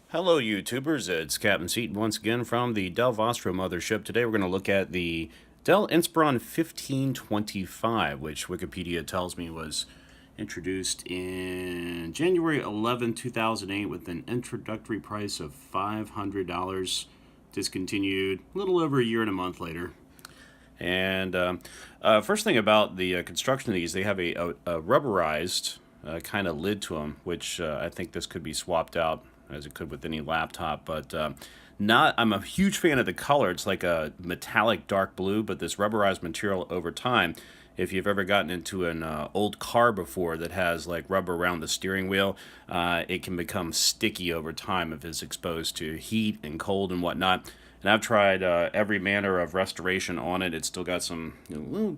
Hello YouTubers, it's Captain Seaton once again from the Dell Mothership. Today we're going to look at the Dell Inspiron 1525, which Wikipedia tells me was introduced in January 2008 with an introductory price of $500, discontinued a little over a year and a month later. And first thing about the construction of these, they have a rubberized kind of lid to them, which I think this could be swapped out as it could with any laptop. But not, I'm a huge fan of the color. It's like a metallic dark blue, but this rubberized material over time, if you've ever gotten into an old car before that has like rubber around the steering wheel, it can become sticky over time if it's exposed to heat and cold and whatnot. And I've tried every manner of restoration on it. It's still got some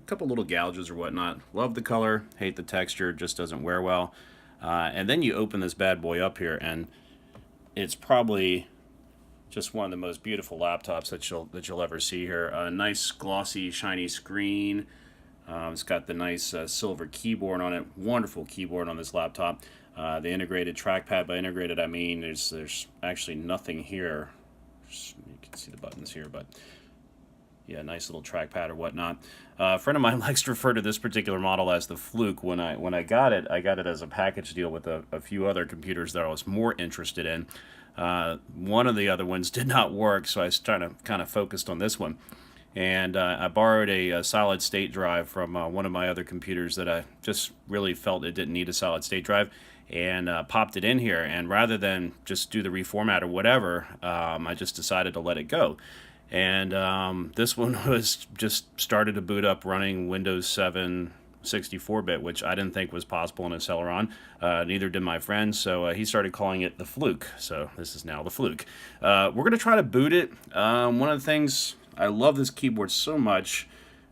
couple little gouges or whatnot. Love the color, hate the texture, just doesn't wear well. And then you open this bad boy up here, and it's probably just one of the most beautiful laptops that you'll ever see here. A nice glossy, shiny screen. It's got the nice silver keyboard on it. Wonderful keyboard on this laptop. The integrated trackpad. By integrated, I mean there's actually nothing here. You can see the buttons here, but yeah, nice little trackpad or whatnot. A friend of mine likes to refer to this particular model as the Fluke. When I got it as a package deal with a few other computers that I was more interested in. One of the other ones did not work, so I was kind of focused on this one. And I borrowed a solid state drive from one of my other computers that I just really felt it didn't need a solid state drive, and popped it in here. And rather than just do the reformat or whatever, I just decided to let it go. And this one was just started to boot up running Windows 7 64-bit, which I didn't think was possible in a Celeron. Neither did my friend, so he started calling it the Fluke. So this is now the Fluke. We're going to try to boot it. One of the things, I love this keyboard so much,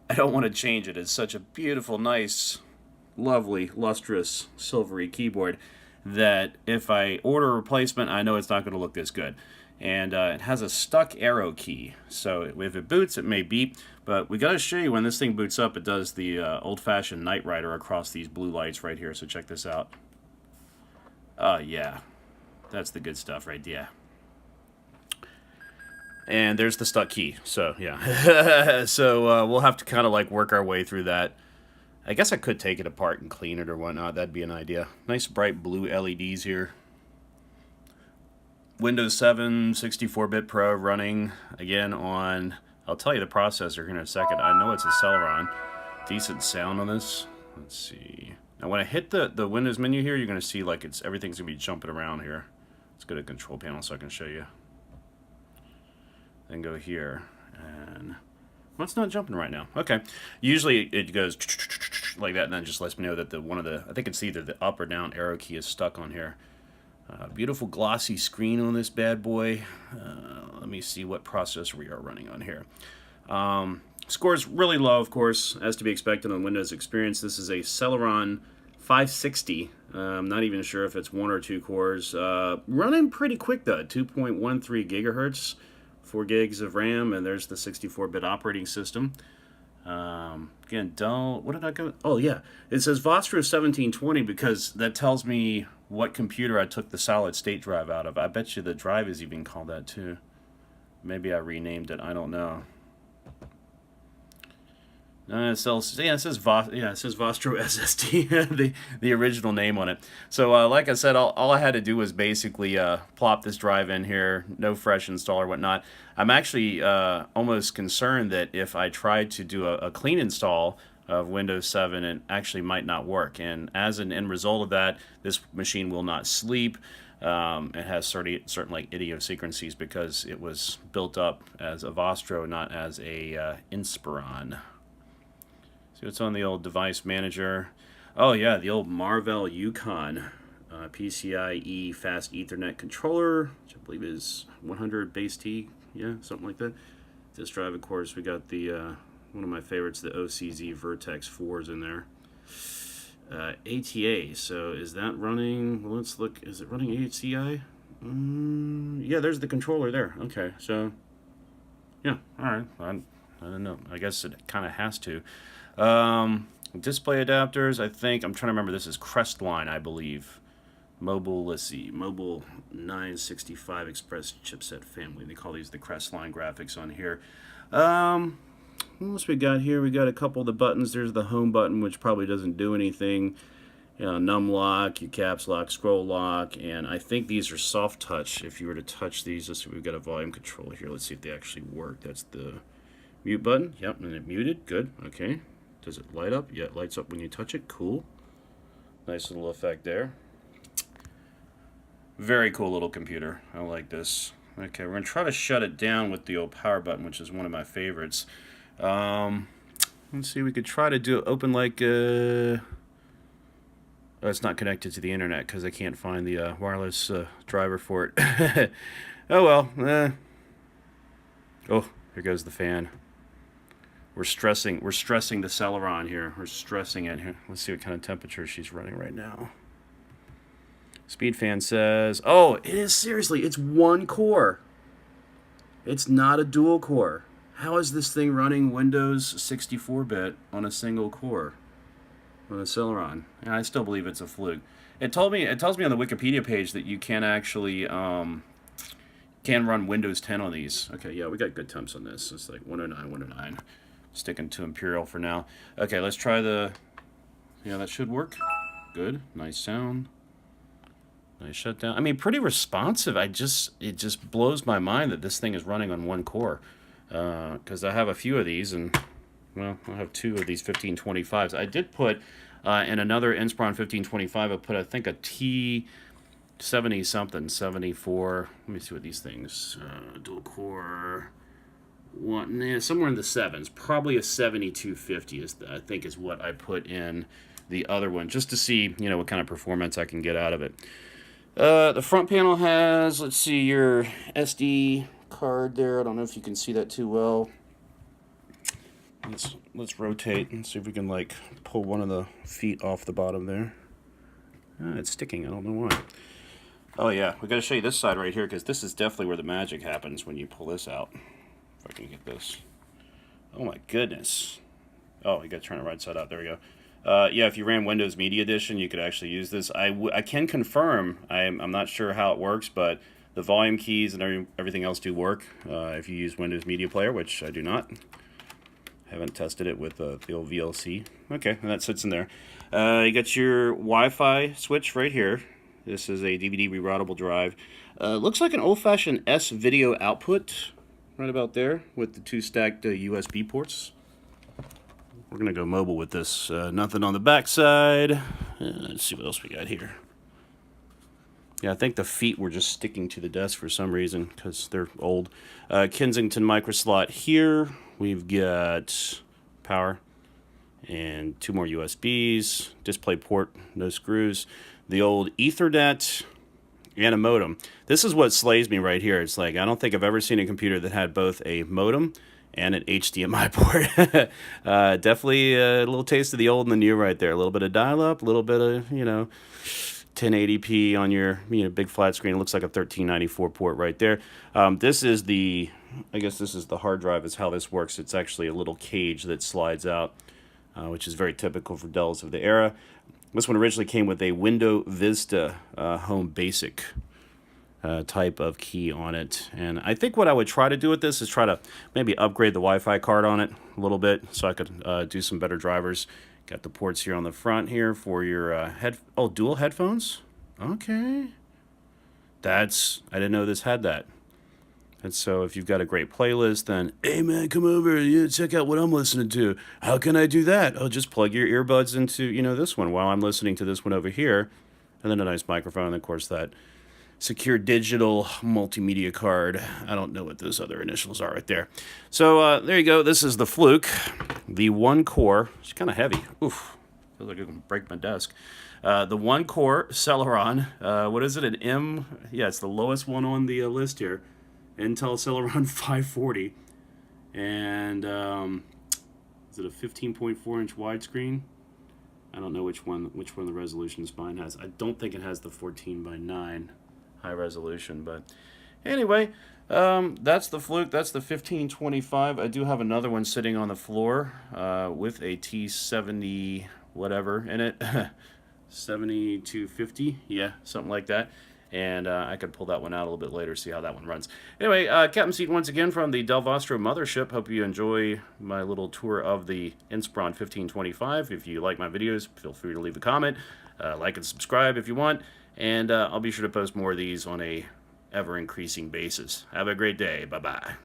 I don't want to change it. It's such a beautiful, nice, lovely, lustrous, silvery keyboard that if I order a replacement, I know it's not going to look this good. And it has a stuck arrow key, so if it boots, it may beep. But we got to show you when this thing boots up, it does the old-fashioned Knight Rider across these blue lights right here. So check this out. Yeah, that's the good stuff right there. And there's the stuck key. So yeah, so we'll have to kind of like work our way through that. I guess I could take it apart and clean it or whatnot. That'd be an idea. Nice bright blue LEDs here. Windows 7 64-bit Pro running again on, I'll tell you the processor here in a second. I know it's a Celeron. Decent sound on this. Let's see. Now when I hit the Windows menu here, you're going to see like everything's going to be jumping around here. Let's go to control panel so I can show you. Then go here, and well, it's not jumping right now. Okay. Usually it goes like that, and then just lets me know that I think it's either the up or down arrow key is stuck on here. Beautiful glossy screen on this bad boy. Let me see what processor we are running on here. Score's really low, of course, as to be expected on Windows Experience. This is a Celeron 560. I'm not even sure if it's 1 or 2 cores. Running pretty quick, though. 2.13 gigahertz, 4 gigs of RAM, and there's the 64-bit operating system. Again, Dell, what did I go? Oh, yeah. It says Vostro 1720 because that tells me what computer I took the solid state drive out of. I bet you the drive is even called that, too. Maybe I renamed it. I don't know. It says Vostro SSD, the original name on it. So like I said, all I had to do was basically plop this drive in here, no fresh install or whatnot. I'm actually almost concerned that if I tried to do a clean install of Windows 7, it actually might not work. And as an end result of that, this machine will not sleep. It has certain like idiosyncrasies because it was built up as a Vostro, not as a Inspiron. See what's on the old device manager. Oh yeah, the old Marvell Yukon PCIe fast Ethernet controller, which I believe is 100 base T, yeah, something like that. This drive, of course, we got the one of my favorites, the OCZ Vertex 4s in there. ATA, so is that running? Well, let's look. Is it running HCI? Yeah, there's the controller there. Okay, so yeah, all right. I don't know. I guess it kind of has to. Display adapters, I think. I'm trying to remember. This is Crestline, I believe. Mobile, let's see, Mobile 965 Express chipset family. They call these the Crestline graphics on here. What else we got here? We got a couple of the buttons. There's the home button, which probably doesn't do anything. You know, num lock, your caps lock, scroll lock, and I think these are soft touch. If you were to touch these, let's see, we've got a volume control here. Let's see if they actually work. That's the mute button. Yep, and it muted. Good. Okay. Does it light up? Yeah, it lights up when you touch it. Cool. Nice little effect there. Very cool little computer. I like this. Okay, we're going to try to shut it down with the old power button, which is one of my favorites. Let's see, we could try to do open like... Oh, it's not connected to the internet because I can't find the wireless driver for it. Oh well. Oh, here goes the fan. We're stressing the Celeron here. We're stressing it here. Let's see what kind of temperature she's running right now. Speed fan says, oh, it is seriously, it's one core. It's not a dual core. How is this thing running Windows 64-bit on a single core? On a Celeron? And I still believe it's a Fluke. It tells me on the Wikipedia page that you can actually can run Windows 10 on these. Okay, yeah, we got good temps on this. It's like 109, 109. Sticking to Imperial for now. Okay, let's try the... Yeah, that should work. Good. Nice sound. Nice shutdown. I mean, pretty responsive. It just blows my mind that this thing is running on one core. Because I have a few of these, and... Well, I have two of these 1525s. I did put in another Inspiron 1525, I put, I think, a T70 something, 74. Let me see what these things, dual core, somewhere in the sevens. Probably a 7250 I think is what I put in the other one, just to see, you know, what kind of performance I can get out of it. The front panel has, let's see, your SD card there. I don't know if you can see that too well. Let's rotate and see if we can like pull one of the feet off the bottom there. It's sticking. I don't know why. Oh yeah, we got to show you this side right here because this is definitely where the magic happens when you pull this out. If I can get this. Oh my goodness. Oh, you got to turn it right side out. There we go. Yeah, if you ran Windows Media Edition, you could actually use this. I can confirm. I'm not sure how it works, but the volume keys and everything else do work if you use Windows Media Player, which I do not. Haven't tested it with the old VLC. Okay, and that sits in there. You got your Wi-Fi switch right here. This is a DVD reroutable drive. Looks like an old-fashioned S-video output right about there with the two stacked USB ports. We're going to go mobile with this. Nothing on the back side. Let's see what else we got here. Yeah, I think the feet were just sticking to the desk for some reason because they're old. Kensington micro slot here. We've got power and two more USBs, display port, no screws, the old Ethernet, and a modem. This is what slays me right here. It's like I don't think I've ever seen a computer that had both a modem and an HDMI port. Definitely a little taste of the old and the new right there. A little bit of dial-up, a little bit of, 1080p on your big flat screen. It looks like a 1394 port right there. This is the... I guess this is the hard drive is how this works. It's actually a little cage that slides out, which is very typical for Dells of the era. This one originally came with a Windows Vista Home Basic type of key on it. And I think what I would try to do with this is try to maybe upgrade the Wi-Fi card on it a little bit so I could do some better drivers. Got the ports here on the front here for your dual headphones. Okay. I didn't know this had that. And so if you've got a great playlist, then, hey man, come over, check out what I'm listening to. How can I do that? Oh, just plug your earbuds into, this one while I'm listening to this one over here. And then a nice microphone, and of course that secure digital multimedia card. I don't know what those other initials are right there. So there you go. This is the Fluke, the one core. It's kind of heavy. Oof, feels like it can break my desk. The one core Celeron. What is it? An M? Yeah, it's the lowest one on the list here. Intel Celeron 540, and is it a 15.4 inch widescreen? I don't know which one the resolution spine has. I don't think it has the 14:9 high resolution, but anyway, that's the Fluke. That's the 1525. I do have another one sitting on the floor with a T70 whatever in it. 7250, yeah, something like that. And I could pull that one out a little bit later, see how that one runs. Anyway, Captain Seat once again from the Dell Vostro mothership. Hope you enjoy my little tour of the Inspiron 1525. If you like my videos, feel free to leave a comment, like and subscribe if you want, and I'll be sure to post more of these on a ever-increasing basis. Have a great day. Bye-bye.